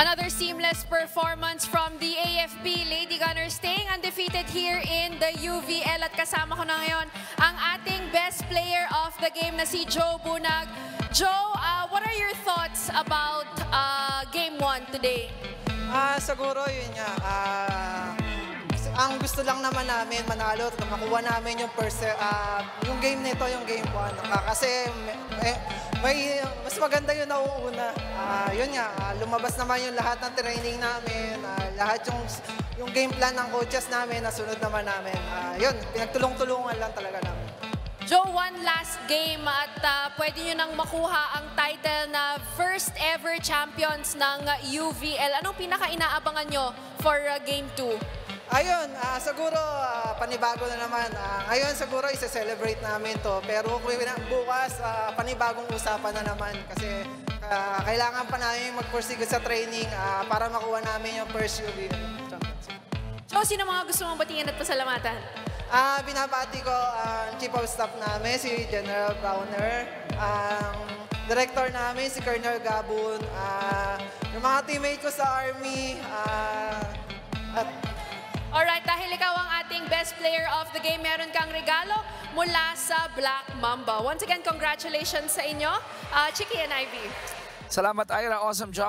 Another seamless performance from the AFP Lady Gunners, staying undefeated here in the UVL. At kasama ko na ngayon ang ating best player of the game na si Joe Bunag. Joe, what are your thoughts about Game 1 today? Siguro yun nga, ang gusto lang naman namin manalo at makuha namin yung game nito, yung Game 1. Kasi mas maganda yung nauuna. Yun nga, lumabas naman yung lahat ng training namin, lahat yung game plan ng coaches namin, nasunod naman namin. Yun, pinagtulong-tulungan lang talaga namin. Joe, one last game at pwede nyo nang makuha ang title na first ever champions ng UVL. Anong pinaka-inaabangan nyo for Game 2? Ayun, siguro panibago na naman. Ngayon siguro isa-celebrate namin to. Pero bukas panibagong usapan na naman kasi kailangan pa namin mag-pursige sa training para makuha namin yung first UVL championship. So, sino mga gusto mong batingin at pasalamatan? Binabati ko ang Chief of Staff namin, si General Browner, ang Director namin, si Colonel Gabon, yung mga teammate ko sa Army, Alright, dahil ikaw ang ating best player of the game, meron kang regalo mula sa Black Mamba. Once again, congratulations sa inyo, Chiki and Ivy. Salamat, Ira. Awesome job.